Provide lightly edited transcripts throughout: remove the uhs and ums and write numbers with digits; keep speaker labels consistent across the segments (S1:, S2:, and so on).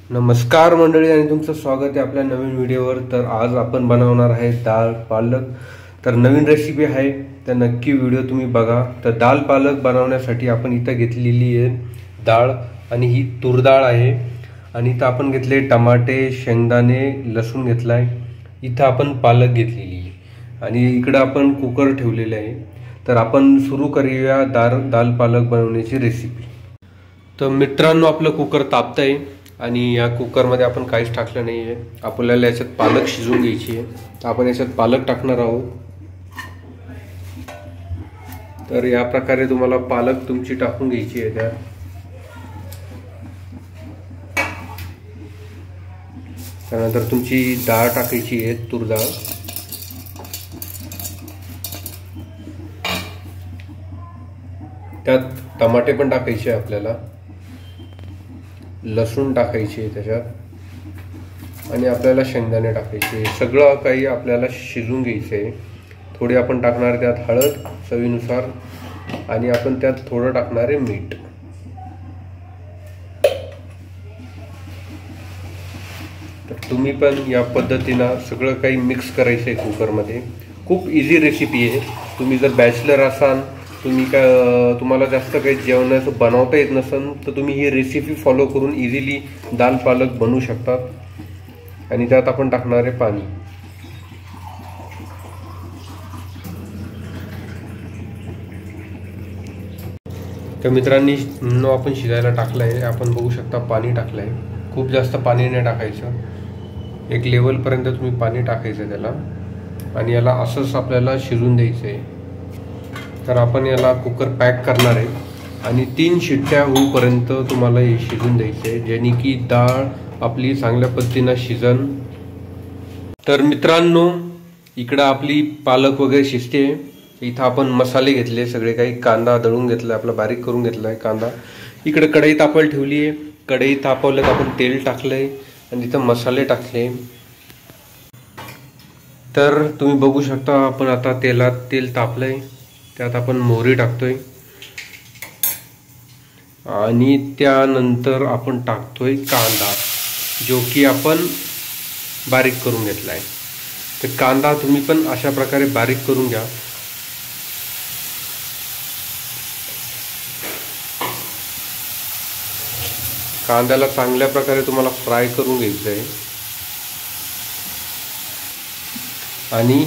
S1: नमस्कार मंडळी आणि तुमचं स्वागत आहे आपल्या नवीन व्हिडिओवर। तर आज आपण बनवणार आहे दाल पालक। तर नवीन रेसिपी आहे, तर नक्की व्हिडिओ तुम्ही बघा। तर दाल पालक बनवण्यासाठी आपण इथं घेतलेली आहे डाळ, आणि ही तूर डाळ आहे। आणि इथं आपण घेतले टमाटे, शेंगदाणे, लसूण घेतलाय। इथं आपण पालक घेतलेली आहे आणि इकडे आपण कुकर ठेवलेले आहे। तर आपण सुरू करूया दाल पालक बनवण्याची रेसिपी। तर मित्रांनो, आपलं कुकर तापतंय आणि या कुकरमध्ये आपण काहीच टाकलं नाही आहे। आपल्याला याच्यात पालक शिजवून घ्यायची आहे, तर आपण याच्यात पालक टाकणार आहोत। तर या प्रकारे तुम्हाला पालक तुमची टाकून घ्यायची आहे त्यात। त्यानंतर तुमची डाळ टाकायची आहे, तूर डाळ। त्यात टमाटे पण टाकायचे आपल्याला, लसूण टाकायचे त्याच्यात, आणि आपल्याला शेंगदाणे टाकायचे। सगळं काही आपल्याला शिजवून घ्यायचं आहे। थोडी आपण टाकणार त्यात हळद चवीनुसार, आणि आपण त्यात थोडं टाकणार आहे मीठ। तर तुम्ही पण या पद्धतीनं सगळं काही मिक्स करायचं आहे कुकरमध्ये। खूप इझी रेसिपी आहे। तुम्ही जर बॅचलर असाल, तुम्हाला जास्त काही जेवणाचं बनवता येत नसेल, तर तुम्ही ही रेसिपी फॉलो करून इझिली दाल पालक बनवू शकतात। आणि त्यात आपण टाकणार आहे पाणी। तर मित्रांनो, आपण शिजायला टाकलं आहे। आपण बघू शकता पाणी टाकलं आहे। खूप जास्त पाणी नाही टाकायचं, एक लेवलपर्यंत तुम्ही पाणी टाकायचं त्याला, आणि याला असंच आपल्याला शिजून द्यायचं आहे। तर आपण याला कुकर पॅक करणार आहे आणि 3 शिट्ट्या होईपर्यंत तुम्हाला हे शिजून द्यायचं आहे, जेणे की डाळ आपली चांगल्या पद्धतीनं शिजन। तर मित्रांनो, इकडं आपली पालक वगैरे शिजते। इथं आपण मसाले घेतले सगळे काही। कांदा दळून घेतला, आपला बारीक करून घेतलाय कांदा। इकडे कढई तापायला ठेवली आहे। कढई तापवलं तर आपण तेल टाकलंय आणि इथं मसाले टाकले। तर तुम्ही बघू शकता, आपण आता तेल तापलंय, त्यात आपण मोहरी टाकतोय, आणि त्यानंतर आपण टाकतोय कांदा, जो की आपण बारीक करून घेतलाय। तर कांदा तुम्ही पण अशा प्रकारे बारीक करून घ्या। कांद्याला चांगल्या प्रकारे तुम्हाला फ्राय करून घ्यायचं आहे, आणि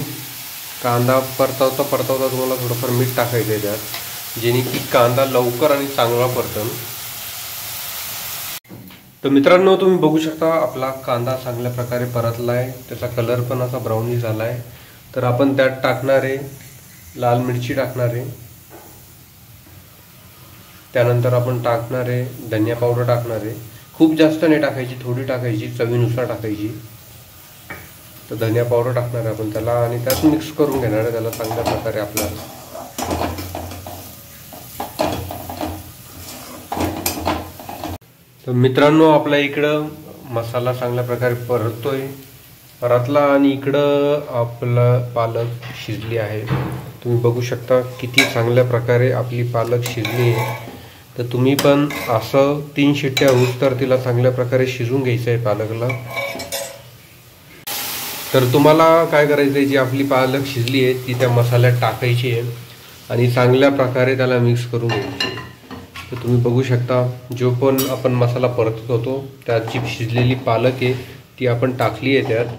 S1: कांदा परतवता तुम्हाला थोडंफार मीठ टाकायचं आहे त्यात, जेणे की कांदा लवकर आणि चांगला परतन। तर मित्रांनो, तुम्ही बघू शकता आपला कांदा चांगल्या प्रकारे परतला आहे, त्याचा कलर पण असा ब्राउनी झाला आहे। तर आपण त्यात टाकणार आहे लाल मिरची टाकणार आहे। त्यानंतर आपण टाकणार आहे धनिया पावडर टाकणार आहे। खूप जास्त नाही टाकायची, थोडी टाकायची, चवीनुसार टाकायची। तर धनिया पावडर टाकणार आहे आपण त्याला, आणि त्यात मिक्स करून घेणार आहे त्याला चांगल्या प्रकारे आपल्याला। तर मित्रांनो, आपल्या इकडं मसाला चांगल्या प्रकारे परतला, आणि इकडं आपलं पालक शिजली आहे। तुम्ही बघू शकता किती चांगल्या प्रकारे आपली पालक शिजली आहे। तर तुम्ही पण असं 3 शिट्ट्या होत तर तिला चांगल्या प्रकारे शिजवून घ्यायचं आहे पालकला। तर तुम्हाला काय करायचं आहे, जी आपली पालक शिजली आहे ती त्या मसाल्यात टाकायची आहे, आणि चांगल्या प्रकारे त्याला मिक्स करून घ्यायची आहे। तर तुम्ही बघू शकता, जो पण आपण मसाला परतत होतो त्यात जी शिजलेली पालक आहे ती आपण टाकली आहे त्यात,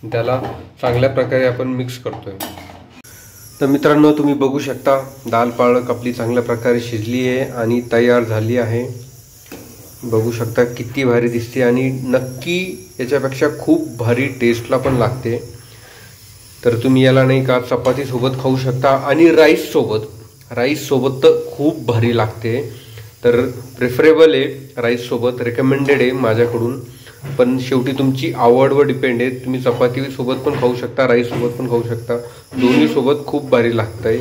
S1: त्याला चांगल्या प्रकारे आपण मिक्स करतोय। तर मित्रांनो, तुम्ही बघू शकता दाल पालक आपली चांगल्या प्रकारे शिजली आहे आणि तयार झाली आहे। बघू शकता किती भारी दिसते, आणि नक्की याच्यापेक्षा खूप भारी टेस्टला पण लागते। तर तुम्ही याला नाही का चपाती सोबत खाऊ शकता, आणि राईस सोबत तर खूप भारी लागते। तर प्रेफरेबल आहे राईस सोबत, रेकमेंडेड आहे माझ्याकडून, पण शेवटी तुमची आवडवर डिपेंड आहे। तुम्ही चपाती सोबत पण खाऊ शकता, राईस सोबत पण खाऊ शकता, दोन्ही सोबत खूप भारी लागतंय।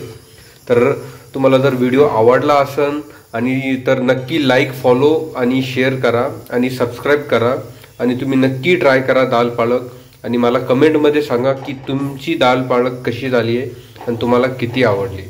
S1: तर तुम्हाला जर व्हिडिओ आवडला असेल आणि तर नक्की लाईक, फॉलो आणि शेअर करा, आणि सबस्क्राईब करा, आणि तुम्ही नक्की ट्राय करा दाल पालक, आणि मला कमेंटमध्ये सांगा की तुमची दाल पालक कशी झाली आहे आणि तुम्हाला किती आवडली।